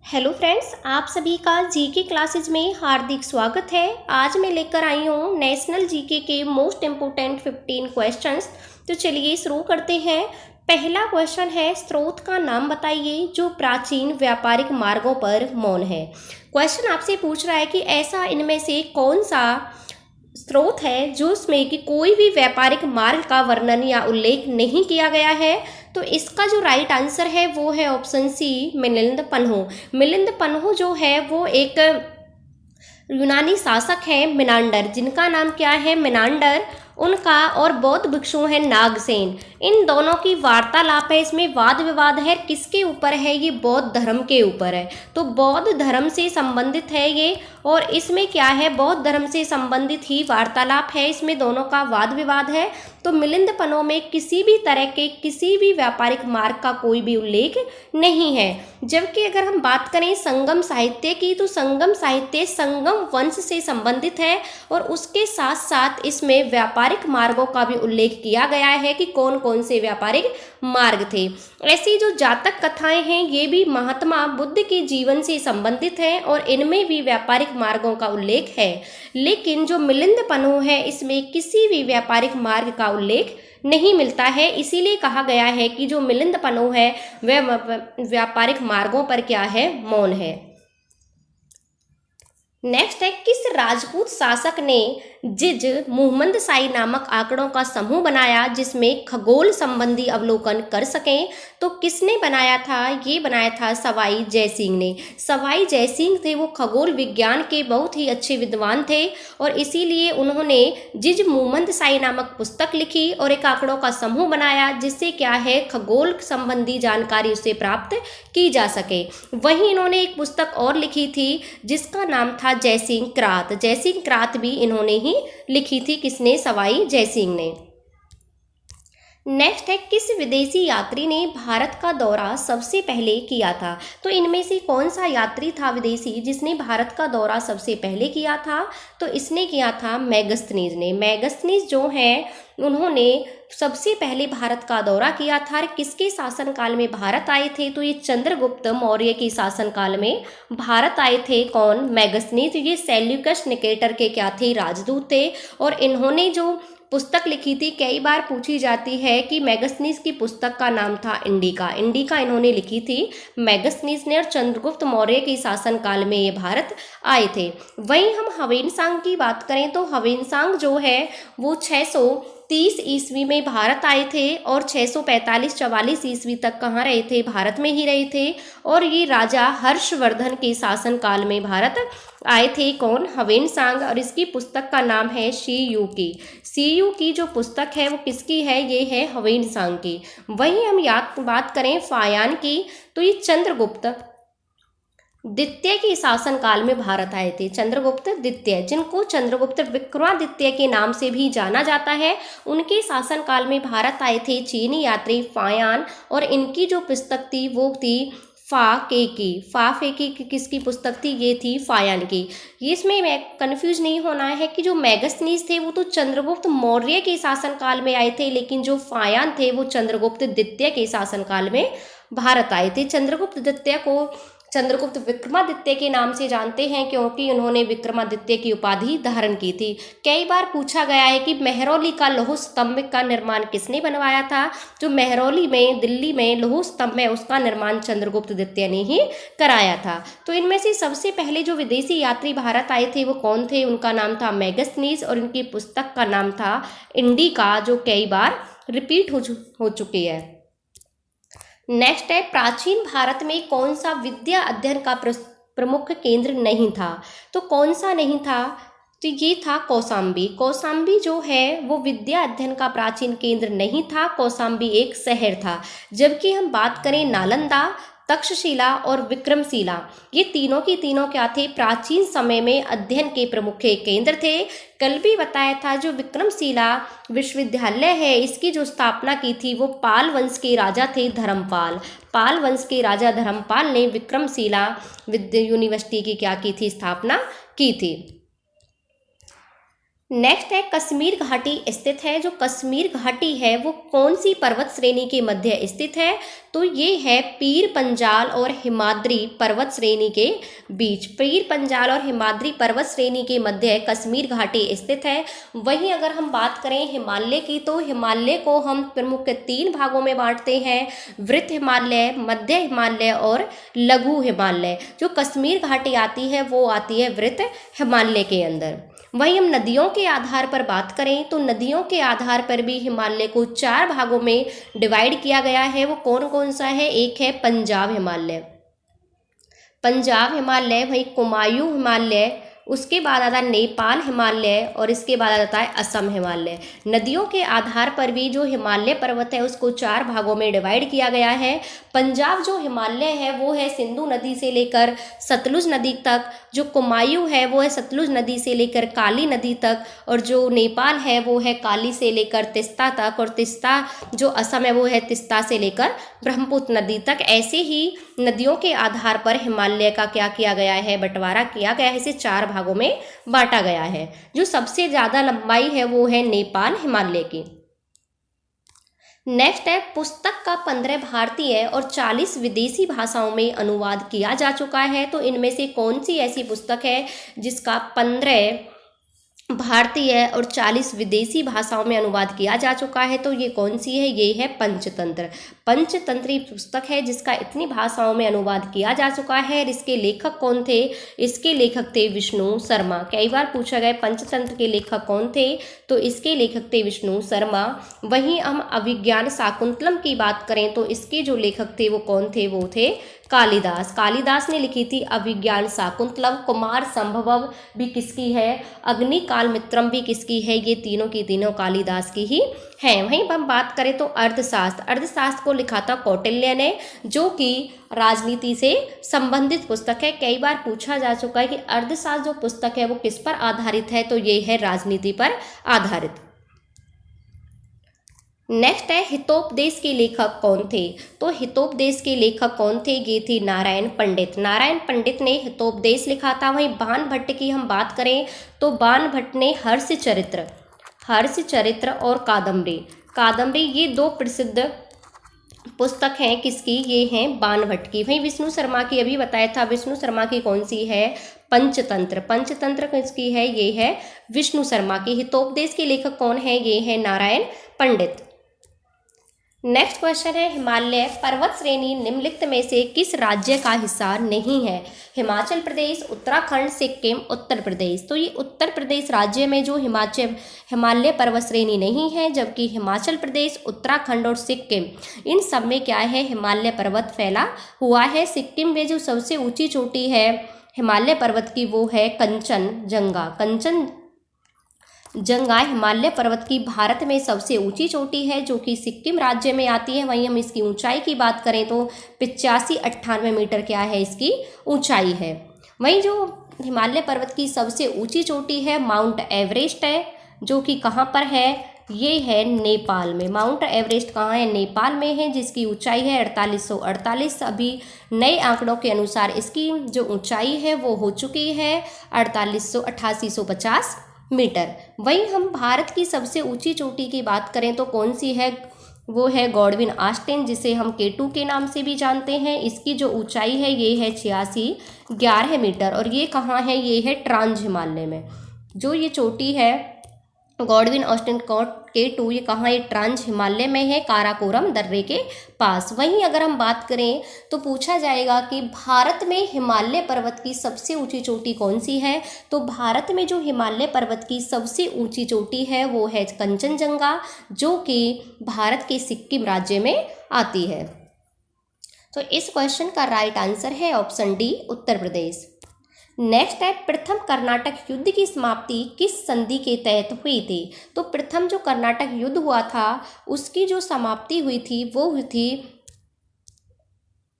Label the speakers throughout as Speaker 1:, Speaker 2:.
Speaker 1: Hello friends, आप सभी का जीके क्लासेज में हार्दिक स्वागत है। आज मैं लेकर आई हूँ नेशनल जीके के मोस्ट इम्पोर्टेंट 15 क्वेश्चंस। तो चलिए शुरू करते हैं। पहला क्वेश्चन है, स्रोत का नाम बताइए जो प्राचीन व्यापारिक मार्गों पर मौन है। क्वेश्चन आपसे पूछ रहा है कि ऐसा इनमें से कौन सा स्रोत है जो उसमें कि कोई भी व्यापारिक मार्ग का वर्णन या उल्लेख नहीं किया गया है। तो इसका जो राइट आंसर है वो है ऑप्शन सी, मिलिंद पन्हु। मिलिंद पन्हु जो है वो एक यूनानी शासक है मिनांडर, जिनका नाम क्या है मिनांडर, उनका, और बौद्ध भिक्षु है नागसेन। इन दोनों की वार्तालाप है। इसमें वाद विवाद है, किसके ऊपर है? ये बौद्ध धर्म के ऊपर है। तो बौद्ध धर्म से संबंधित है ये, और इसमें क्या है, बौद्ध धर्म से संबंधित ही वार्तालाप है। इसमें दोनों का वाद विवाद है। तो मिलिंद पन्हु में किसी भी तरह के किसी भी व्यापारिक मार्ग का कोई भी उल्लेख नहीं है। जबकि अगर हम बात करें संगम साहित्य की, तो संगम साहित्य संगम वंश से संबंधित है, और उसके साथ साथ इसमें व्यापारिक मार्गों का भी उल्लेख किया गया है कि कौन कौन से व्यापारिक मार्ग थे। ऐसी जो जातक कथाएं हैं ये भी महात्मा बुद्ध के जीवन से संबंधित हैं, और इनमें भी व्यापारिक मार्गों का उल्लेख है। लेकिन जो मिलिंद पन्हु है इसमें किसी भी व्यापारिक मार्ग का उल्लेख नहीं मिलता है। इसीलिए कहा गया है कि जो मिलिंद पन्हु है वह व्यापारिक मार्गों पर क्या है, मौन है। नेक्स्ट है, किस राजपूत शासक ने जिज मुहम्मद शाही नामक आंकड़ों का समूह बनाया जिसमें खगोल संबंधी अवलोकन कर सकें? तो किसने बनाया था? ये बनाया था सवाई जयसिंह ने। सवाई जयसिंह थे वो खगोल विज्ञान के बहुत ही अच्छे विद्वान थे, और इसीलिए उन्होंने जिज मुहम्मद शाही नामक पुस्तक लिखी और एक आंकड़ों का समूह बनाया जिससे क्या है, खगोल संबंधी जानकारी उसे प्राप्त की जा सके। वहीं इन्होंने एक पुस्तक और लिखी थी जिसका नाम था जयसिंह क्रात। जयसिंह क्रात भी इन्होंने ही लिखी थी। किसने? सवाई जयसिंह ने। नेक्स्ट है, किस विदेशी यात्री ने भारत का दौरा सबसे पहले किया था? तो इनमें से कौन सा यात्री था विदेशी जिसने भारत का दौरा सबसे पहले किया था? तो इसने किया था मेगास्थनीज ने। मेगास्थनीज जो है उन्होंने सबसे पहले भारत का दौरा किया था। किसके शासनकाल में भारत आए थे? तो ये चंद्रगुप्त मौर्य के शासनकाल में भारत आए थे। कौन? मेगास्थनीज। तो ये सेल्यूकस निकेटर के क्या थे? राजदूत थे। और इन्होंने जो पुस्तक लिखी थी, कई बार पूछी जाती है कि मेगास्थनीज की पुस्तक का नाम था इंडिका। इंडिका इन्होंने लिखी थी मेगास्थनीज ने, और चंद्रगुप्त मौर्य के शासनकाल में ये भारत आए थे। वहीं हम ह्वेनसांग की बात करें तो ह्वेनसांग जो है वो 630 ईस्वी में भारत आए थे, और 645-44 ईस्वी तक कहाँ रहे थे? भारत में ही रहे थे। और ये राजा हर्षवर्धन के शासनकाल में भारत आए थे। कौन? ह्वेनसांग। और इसकी पुस्तक का नाम है सीयू की। सीयू की जो पुस्तक है वो किसकी है? ये है ह्वेनसांग की। वहीं हम बात करें फायान की, तो ये चंद्रगुप्त द्वितीय के शासनकाल में भारत आए थे। चंद्रगुप्त द्वितीय, जिनको चंद्रगुप्त विक्रमादित्य के नाम से भी जाना जाता है, उनके शासनकाल में भारत आए थे चीनी यात्री फायान। और इनकी जो पुस्तक थी वो थी फा फे की किसकी पुस्तक थी? ये थी फायान की। इसमें मैं कंफ्यूज नहीं होना है कि जो मेगास्थनीज थे वो तो चंद्रगुप्त मौर्य के शासनकाल में आए थे, लेकिन जो फायान थे वो चंद्रगुप्त द्वितीय के शासनकाल में भारत आए थे। चंद्रगुप्त द्वितीय को चंद्रगुप्त विक्रमादित्य के नाम से जानते हैं क्योंकि उन्होंने विक्रमादित्य की उपाधि धारण की थी। कई बार पूछा गया है कि मेहरौली का लौह स्तंभ का निर्माण किसने बनवाया था? जो मेहरौली में दिल्ली में लौह स्तंभ है उसका निर्माण चंद्रगुप्त द्वितीय ने ही कराया था। तो इनमें से सबसे पहले जो विदेशी यात्री भारत आए थे वो कौन थे? उनका नाम था मेगास्थनीज, और इनकी पुस्तक का नाम था इंडिका, जो कई बार रिपीट हो चुकी है। नेक्स्ट है, प्राचीन भारत में कौन सा विद्या अध्ययन का प्रमुख केंद्र नहीं था? तो कौन सा नहीं था? तो ये था कौशाम्बी। कौशाम्बी जो है वो विद्या अध्ययन का प्राचीन केंद्र नहीं था। कौशाम्बी एक शहर था। जबकि हम बात करें नालंदा, तक्षशिला और विक्रमशिला, ये तीनों की तीनों क्या थे? प्राचीन समय में अध्ययन के प्रमुख केंद्र थे। कल भी बताया था जो विक्रमशिला विश्वविद्यालय है इसकी जो स्थापना की थी वो पाल वंश के राजा थे धर्मपाल। पाल वंश के राजा धर्मपाल ने विक्रमशिला यूनिवर्सिटी की क्या की थी? स्थापना की थी। नेक्स्ट है कश्मीर घाटी स्थित है। जो कश्मीर घाटी है वो कौन सी पर्वत श्रेणी के मध्य स्थित है? तो ये है पीर पंजाल और हिमाद्री पर्वत श्रेणी के बीच। पीर पंजाल और हिमाद्री पर्वत श्रेणी के मध्य कश्मीर घाटी स्थित है। वहीं अगर हम बात करें हिमालय की, तो हिमालय को हम प्रमुख 3 भागों में बांटते हैं, वृत्त हिमालय, मध्य हिमालय और लघु हिमालय। जो कश्मीर घाटी आती है वो आती है वृत्त हिमालय के अंदर। वहीं हम नदियों के आधार पर बात करें तो नदियों के आधार पर भी हिमालय को 4 भागों में डिवाइड किया गया है। वो कौन कौन सा है? एक है पंजाब हिमालय, पंजाब हिमालय, वहीं कुमायूं हिमालय, उसके बाद आता है नेपाल हिमालय और इसके बाद आता है असम हिमालय। नदियों के आधार पर भी जो हिमालय पर्वत है उसको 4 भागों में डिवाइड किया गया है। पंजाब जो हिमालय है वो है सिंधु नदी से लेकर सतलुज नदी तक। जो कुमायूं है वो है सतलुज नदी से लेकर काली नदी तक। और जो नेपाल है वो है काली से लेकर तिस्ता तक। और तिस्ता जो असम है वो है तिस्ता से लेकर ब्रह्मपुत्र नदी तक। ऐसे ही नदियों के आधार पर हिमालय का क्या किया गया है? बंटवारा किया गया है, इसे 4 भागों में बांटा गया है। जो सबसे ज्यादा लंबाई है वो है नेपाल हिमालय की। नेक्स्ट है पुस्तक का 15 भारतीय और 40 विदेशी भाषाओं में अनुवाद किया जा चुका है। तो इनमें से कौन सी ऐसी पुस्तक है जिसका 15 भारतीय और 40 विदेशी भाषाओं में अनुवाद किया जा चुका है? तो ये कौन सी है? ये है पंचतंत्र। पंचतंत्री पुस्तक है जिसका इतनी भाषाओं में अनुवाद किया जा चुका है। और इसके लेखक कौन थे? इसके लेखक थे विष्णु शर्मा। कई बार पूछा गया पंचतंत्र के लेखक कौन थे? तो इसके लेखक थे विष्णु शर्मा। वहीं हम अभिज्ञान शाकुंतलम की बात करें तो इसके जो लेखक थे वो कौन थे? वो थे कालिदास। कालिदास ने लिखी थी अभिज्ञान शाकुंतलम। कुमार संभवम भी किसकी है? अग्निकाल मित्रम भी किसकी है? ये तीनों की तीनों कालिदास की ही हैं। वहीं हम बात करें तो अर्थशास्त्र, अर्थशास्त्र को लिखा था कौटिल्य ने, जो कि राजनीति से संबंधित पुस्तक है। कई बार पूछा जा चुका है कि अर्थशास्त्र जो पुस्तक है वो किस पर आधारित है? तो ये है राजनीति पर आधारित। नेक्स्ट है हितोपदेश के लेखक कौन थे? तो हितोपदेश के लेखक कौन थे? ये थे नारायण पंडित। नारायण पंडित ने हितोपदेश लिखा था। वहीं बाणभट्ट की हम बात करें तो बाणभट्ट ने हर्षचरित्र और कादम्बरी ये 2 प्रसिद्ध पुस्तक हैं। किसकी? ये हैं बाणभट्ट की। वहीं विष्णु शर्मा की अभी बताया था, विष्णु शर्मा की कौन सी है? पंचतंत्र। पंचतंत्र किसकी है? ये है विष्णु शर्मा की। हितोपदेश के लेखक कौन है? ये है नारायण पंडित। नेक्स्ट क्वेश्चन है हिमालय पर्वत श्रेणी निम्नलिखित में से किस राज्य का हिस्सा नहीं है? हिमाचल प्रदेश, उत्तराखंड, सिक्किम, उत्तर प्रदेश। तो ये उत्तर प्रदेश राज्य में जो हिमालय पर्वत श्रेणी नहीं है, जबकि हिमाचल प्रदेश, उत्तराखंड और सिक्किम इन सब में क्या है? हिमालय पर्वत फैला हुआ है। सिक्किम में जो सबसे ऊंची चोटी है हिमालय पर्वत की वो है कंचनजंगा। कंचनजंगा हिमालय पर्वत की भारत में सबसे ऊंची चोटी है जो कि सिक्किम राज्य में आती है। वहीं हम इसकी ऊंचाई की बात करें तो 85-98 मीटर क्या है इसकी ऊंचाई है। वहीं जो हिमालय पर्वत की सबसे ऊंची चोटी है माउंट एवरेस्ट है, जो कि कहाँ पर है? ये है नेपाल में। माउंट एवरेस्ट कहाँ है? नेपाल में है, जिसकी ऊंचाई है 4848। अभी नए आंकड़ों के अनुसार इसकी जो ऊंचाई है वो हो चुकी है 8850 मीटर। वहीं हम भारत की सबसे ऊंची चोटी की बात करें तो कौन सी है? वो है गॉडविन ऑस्टिन, जिसे हम K2 के नाम से भी जानते हैं। इसकी जो ऊंचाई है ये है 8611 मीटर। और ये कहाँ है? ये है ट्रांस हिमालय में। जो ये चोटी है गॉडविन ऑस्टिन K2 ये कहाँ? ये ट्रांस हिमालय में है, काराकोरम दर्रे के पास। वहीं अगर हम बात करें तो पूछा जाएगा कि भारत में हिमालय पर्वत की सबसे ऊंची चोटी कौन सी है? तो भारत में जो हिमालय पर्वत की सबसे ऊंची चोटी है वो है कंचनजंगा, जो कि भारत के सिक्किम राज्य में आती है। तो इस क्वेश्चन का राइट आंसर है option D, Uttar Pradesh. Next है प्रथम कर्नाटक युद्ध की समाप्ति किस संधि के तहत हुई थी? तो प्रथम जो कर्नाटक युद्ध हुआ था उसकी जो समाप्ति हुई थी वो हुई थी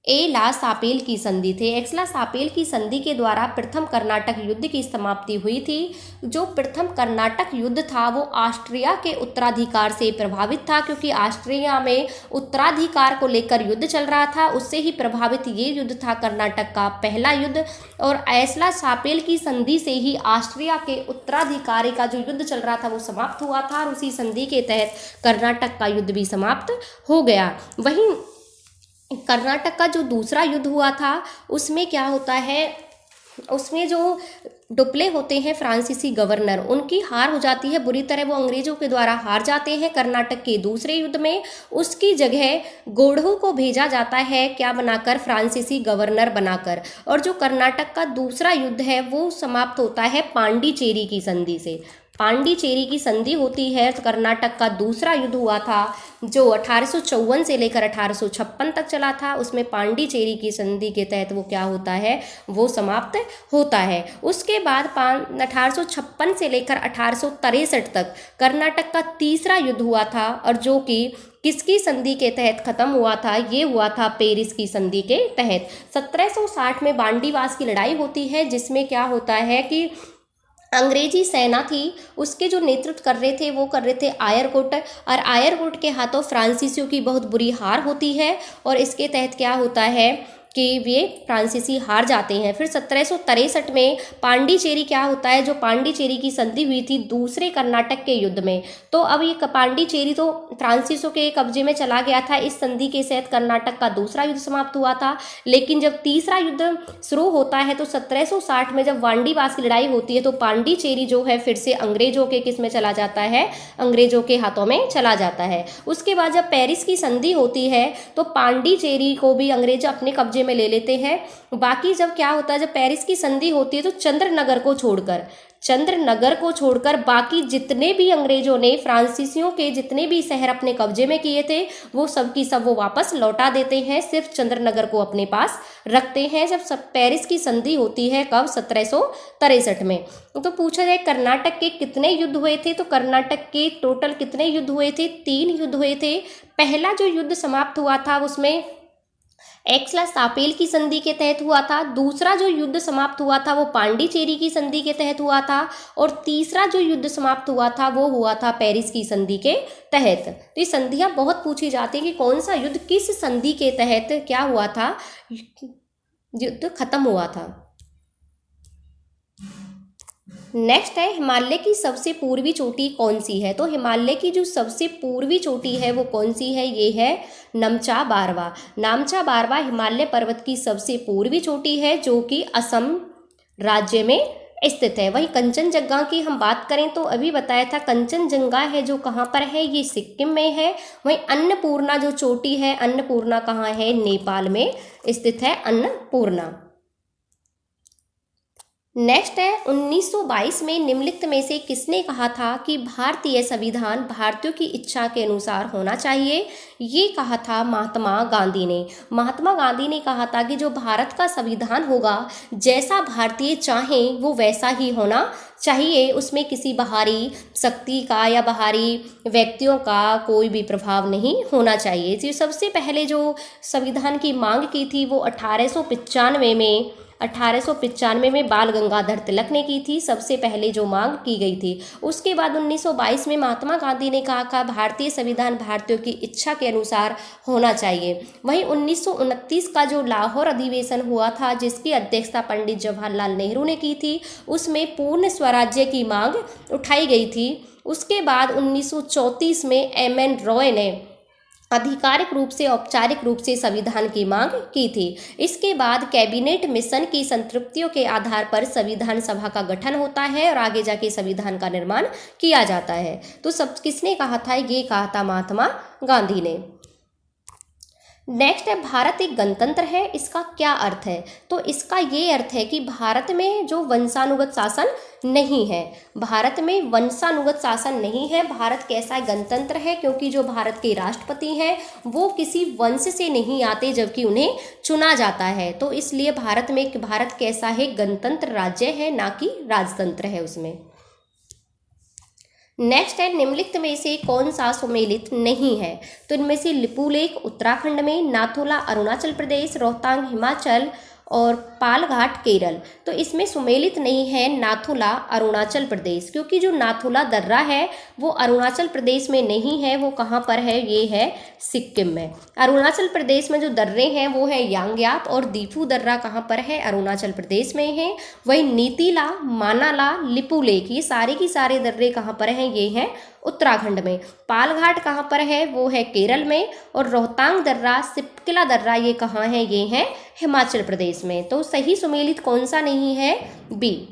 Speaker 1: ए ला सापेल की संधि थे। एक्सला सापेल की संधि के द्वारा प्रथम कर्नाटक युद्ध की समाप्ति हुई थी। जो प्रथम कर्नाटक युद्ध था वो ऑस्ट्रिया के उत्तराधिकार से प्रभावित था, क्योंकि ऑस्ट्रिया में उत्तराधिकार को लेकर युद्ध चल रहा था, उससे ही प्रभावित ये युद्ध था कर्नाटक का पहला युद्ध। और एक्सला सापेल की संधि से ही ऑस्ट्रिया के उत्तराधिकारी का जो युद्ध चल रहा था वो समाप्त हुआ था, और उसी संधि के तहत कर्नाटक का युद्ध भी समाप्त हो गया। वहीं कर्नाटक का जो दूसरा युद्ध हुआ था उसमें क्या होता है, उसमें जो डुप्ले होते हैं फ्रांसीसी गवर्नर, उनकी हार हो जाती है बुरी तरह, वो अंग्रेजों के द्वारा हार जाते हैं कर्नाटक के दूसरे युद्ध में। उसकी जगह गोढ़ू को भेजा जाता है क्या बनाकर, फ्रांसीसी गवर्नर बनाकर। और जो कर्नाटक का दूसरा युद्ध है वो समाप्त होता है पांडिचेरी की संधि से। पांडिचेरी की संधि होती है तो कर्नाटक का दूसरा युद्ध हुआ था जो 1854 से लेकर 1856 तक चला था। उसमें पांडिचेरी की संधि के तहत वो क्या होता है, वो समाप्त होता है। उसके बाद 1856 से लेकर 1863 तक कर्नाटक का तीसरा युद्ध हुआ था, और जो कि किसकी संधि के तहत खत्म हुआ था, ये हुआ था पेरिस की संधि के तहत। 1760 में बांडीवास की लड़ाई होती है, जिसमें क्या होता है कि अंग्रेजी सेना थी, उसके जो नेतृत्व कर रहे थे वो कर रहे थे आयरकोट, और आयरकोट के हाथों फ्रांसीसियों की बहुत बुरी हार होती है, और इसके तहत क्या होता है कि वे फ्रांसीसी हार जाते हैं। फिर 1763 में पांडिचेरी क्या होता है, जो पांडिचेरी की संधि हुई थी दूसरे कर्नाटक के युद्ध में। तो अब ये पांडिचेरी तो फ्रांसीसियों के कब्जे में चला गया था, इस संधि के तहत कर्नाटक का दूसरा युद्ध समाप्त हुआ था। लेकिन जब तीसरा युद्ध शुरू होता है तो 1760 में जब वांडीवास की लड़ाई होती है तो पांडिचेरी जो है फिर से अंग्रेजों के किस में चला जाता है, अंग्रेजों के हाथों में चला जाता है। उसके बाद जब पेरिस की संधि होती है तो पांडिचेरी को भी अंग्रेज अपने कब्जे में ले लेते हैं। बाकी जब क्या होता है, जब पेरिस की संधि होती है तो चंद्रनगर को छोड़कर बाकी जितने भी अंग्रेजों ने फ्रांसीसियों के जितने भी शहर अपने कब्जे में किए थे वो सब की सब वो वापस लौटा देते हैं, सिर्फ चंद्रनगर को अपने पास रखते हैं। जब सब पेरिस की संधि होती है कब, 1763 में। तो पूछा जाए कर्नाटक के कितने युद्ध हुए थे, तो कर्नाटक के टोटल कितने युद्ध हुए थे, 3 युद्ध हुए थे। पहला जो युद्ध समाप्त हुआ था उसमें एक्सला सापेल की संधि के तहत हुआ था। दूसरा जो युद्ध समाप्त हुआ था वो पांडिचेरी की संधि के तहत हुआ था, और तीसरा जो युद्ध समाप्त हुआ था वो हुआ था पेरिस की संधि के तहत। तो ये संधियां बहुत पूछी जाती है कि कौन सा युद्ध किस संधि के तहत क्या हुआ था, युद्ध खत्म हुआ था। नेक्स्ट है हिमालय की सबसे पूर्वी चोटी कौन सी है। तो हिमालय की जो सबसे पूर्वी चोटी है वो कौन सी है, ये है नमचा बारवा। नामचा बारवा हिमालय पर्वत की सबसे पूर्वी चोटी है जो कि असम राज्य में स्थित है। वहीं कंचनजंगा की हम बात करें तो अभी बताया था कंचनजंगा है जो कहाँ पर है, ये सिक्किम में है। वहीं अन्नपूर्णा जो चोटी है, अन्नपूर्णा कहाँ है, नेपाल में स्थित है अन्नपूर्णा। नेक्स्ट है 1922 में निम्नलिखित में से किसने कहा था कि भारतीय संविधान भारतीयों की इच्छा के अनुसार होना चाहिए। ये कहा था महात्मा गांधी ने। महात्मा गांधी ने कहा था कि जो भारत का संविधान होगा जैसा भारतीय चाहें वो वैसा ही होना चाहिए, उसमें किसी बाहरी शक्ति का या बाहरी व्यक्तियों का कोई भी प्रभाव नहीं होना चाहिए। जो सबसे पहले जो संविधान की मांग की थी वो 1895 में बाल गंगाधर तिलक ने की थी, सबसे पहले जो मांग की गई थी। उसके बाद 1922 में महात्मा गांधी ने कहा भारतीय संविधान भारतीयों की इच्छा के अनुसार होना चाहिए। वहीं 1929 का जो लाहौर अधिवेशन हुआ था जिसकी अध्यक्षता पंडित जवाहरलाल नेहरू ने की थी, उसमें पूर्ण स्वराज्य की मांग उठाई गई थी। उसके बाद 1934 में एम.एन. रॉय ने आधिकारिक रूप से औपचारिक रूप से संविधान की मांग की थी। इसके बाद कैबिनेट मिशन की संतृप्तियों के आधार पर संविधान सभा का गठन होता है और आगे जाके संविधान का निर्माण किया जाता है। तो सब किसने कहा था, ये कहा था महात्मा गांधी ने। नेक्स्ट है भारत एक गणतंत्र है, इसका क्या अर्थ है। तो इसका ये अर्थ है कि भारत में जो वंशानुगत शासन नहीं है, भारत में वंशानुगत शासन नहीं है। भारत कैसा गणतंत्र है, क्योंकि जो भारत के राष्ट्रपति हैं वो किसी वंश से नहीं आते जबकि उन्हें चुना जाता है। तो इसलिए भारत कैसा है, गणतंत्र राज्य है, ना कि राजतंत्र है उसमें। नेक्स्ट है, निम्नलिखित में से कौन सा सुमेलित नहीं है? तो इनमें से लिपुलेख उत्तराखंड में, नाथुला अरुणाचल प्रदेश, रोहतांग हिमाचल और पालघाट केरल। तो इसमें सुमेलित नहीं है नाथुला अरुणाचल प्रदेश, क्योंकि जो नाथुला दर्रा है वो अरुणाचल प्रदेश में नहीं है, वो कहाँ पर है? ये है सिक्किम में। अरुणाचल प्रदेश में जो दर्रे हैं वो है यांग्याप और दीफू दर्रा कहाँ पर है? अरुणाचल प्रदेश में है। वही नीतीला, मानाला, लिपुलेख ये सारे की सारे दर्रे कहाँ पर हैं? ये हैं उत्तराखंड में। पालघाट कहाँ पर है? वो है केरल में। और रोहतांग दर्रा, सिपकिला दर्रा ये कहाँ है? ये है हिमाचल प्रदेश में। तो सही सुमेलित कौन सा नहीं है? बी।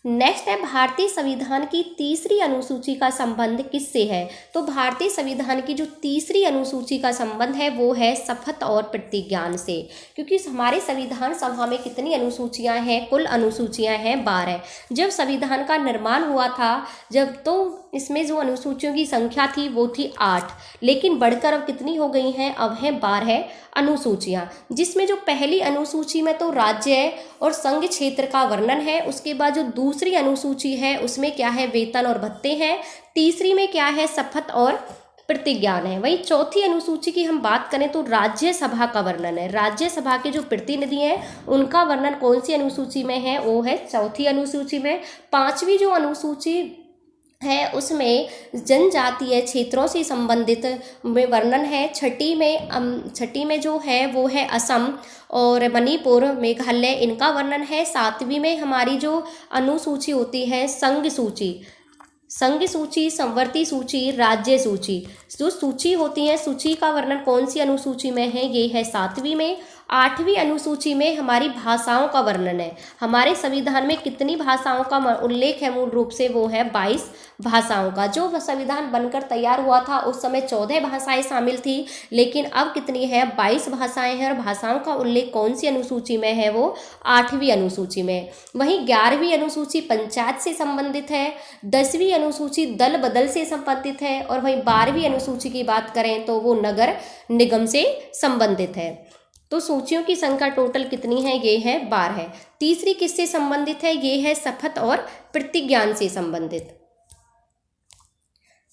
Speaker 1: नेक्स्ट है, भारतीय संविधान की तीसरी अनुसूची का संबंध किससे है? तो भारतीय संविधान की जो तीसरी अनुसूची का संबंध है वो है शपथ और प्रतिज्ञान से, क्योंकि हमारे संविधान सभा में कितनी अनुसूचियां हैं? कुल अनुसूचियां हैं 12। जब संविधान का निर्माण हुआ था तो इसमें जो अनुसूचियों की संख्या थी वो थी 8, लेकिन बढ़कर अब कितनी हो गई हैं? अब हैं 12 अनुसूचियां, जिसमें जो पहली अनुसूची में तो राज्य और संघ क्षेत्र का वर्णन है। उसके बाद जो दूसरी अनुसूची है उसमें क्या है? वेतन और भत्ते हैं। तीसरी में क्या है? शपथ और प्रतिज्ञान है। वहीं चौथी अनुसूची की हम बात करें तो राज्यसभा का वर्णन है। राज्यसभा के जो प्रतिनिधि हैं उनका वर्णन कौन सी अनुसूची में है? वो है चौथी अनुसूची में। पांचवी जो अनुसूची है उसमें जनजातीय क्षेत्रों से संबंधित में वर्णन है। छठी में जो है वो है असम और मणिपुर, मेघालय, इनका वर्णन है। सातवीं में हमारी जो अनुसूची होती है संघ सूची, संवर्ती सूची, राज्य सूची, जो सूची होती है सूची का वर्णन कौन सी अनुसूची में है? ये है 7वीं में। 8वीं अनुसूची में हमारी भाषाओं का वर्णन है। हमारे संविधान में कितनी भाषाओं का उल्लेख है? मूल रूप से वो है 22 भाषाओं का। जो संविधान बनकर तैयार हुआ था उस समय 14 भाषाएं शामिल थी, लेकिन अब कितनी है? 22 भाषाएं हैं। और भाषाओं का उल्लेख कौन सी अनुसूची में है? वो 8वीं अनुसूची में। वहीं 11वीं अनुसूची पंचायत से संबंधित है। 10वीं अनुसूची दल बदल से संबंधित है। और वहीं 12वीं अनुसूची की बात करें तो वो नगर निगम से संबंधित है। तो सूचियों की संख्या टोटल कितनी है? ये है 12। तीसरी किससे संबंधित है? ये है शपथ और प्रतिज्ञान से संबंधित।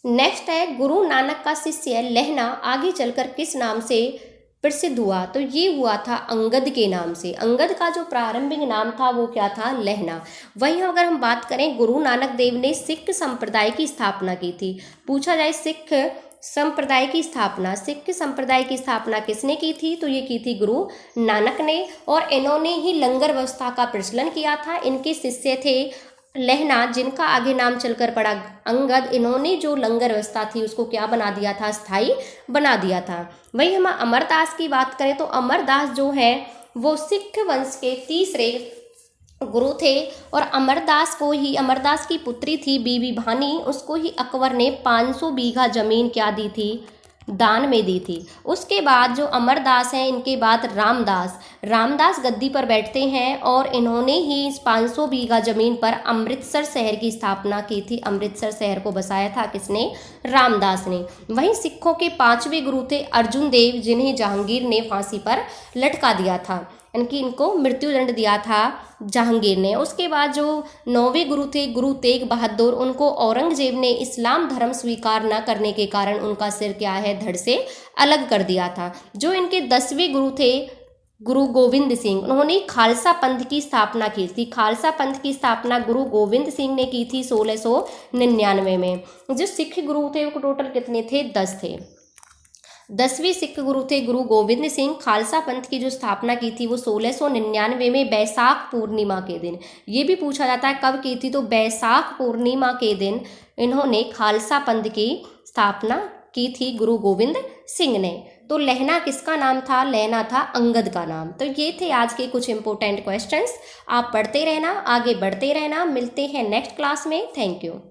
Speaker 1: नेक्स्ट है, गुरु नानक का शिष्य लहना आगे चलकर किस नाम से प्रसिद्ध हुआ? तो ये हुआ था अंगद के नाम से। अंगद का जो प्रारंभिक नाम था वो क्या था? लहना। वहीं अगर हम बात करें, गुरु नानक देव ने सिख संप्रदाय की स्थापना की थी। पूछा जाए सिख संप्रदाय की स्थापना किसने की थी? तो ये की थी गुरु नानक ने। और इन्होंने ही लंगर व्यवस्था का प्रचलन किया था। इनके शिष्य थे लहना, जिनका आगे नाम चलकर पड़ा अंगद। इन्होंने जो लंगर व्यवस्था थी उसको क्या बना दिया था? स्थायी बना दिया था। वहीं हम अमरदास की बात करें तो अमरदास जो है वो सिख वंश के तीसरे गुरु थे। और अमरदास की पुत्री थी बीबी भानी, उसको ही अकबर ने 500 बीघा जमीन क्या दी थी? दान में दी थी। उसके बाद जो अमरदास हैं, इनके बाद रामदास गद्दी पर बैठते हैं और इन्होंने ही इस 500 बीघा जमीन पर अमृतसर शहर की स्थापना की थी। अमृतसर शहर को बसाया था किसने? रामदास ने। वहीं सिखों के 5वें गुरु थे अर्जुन देव, जिन्हें जहांगीर ने फांसी पर लटका दिया था। इनको मृत्युदंड दिया था जहांगीर ने। उसके बाद जो 9वें गुरु थे गुरु तेग बहादुर, उनको औरंगजेब ने इस्लाम धर्म स्वीकार न करने के कारण उनका सिर क्या है? धड़ से अलग कर दिया था। जो इनके 10वें गुरु थे गुरु गोविंद सिंह, उन्होंने खालसा पंथ की स्थापना की थी। खालसा पंथ की स्थापना गुरु गोविंद सिंह ने की थी 1699 में। जो सिख गुरु थे वो टोटल कितने थे? 10 थे। 10वें सिख गुरु थे गुरु गोविंद सिंह। खालसा पंथ की जो स्थापना की थी वो 1699 में बैसाख पूर्णिमा के दिन। ये भी पूछा जाता है कब की थी? तो बैसाख पूर्णिमा के दिन इन्होंने खालसा पंथ की स्थापना की थी गुरु गोविंद सिंह ने। तो लहना किसका नाम था? लहना था अंगद का नाम। तो ये थे आज के कुछ इंपॉर्टेंट क्वेश्चंस। आप पढ़ते रहना, आगे बढ़ते रहना। मिलते हैं नेक्स्ट क्लास में। Thank you.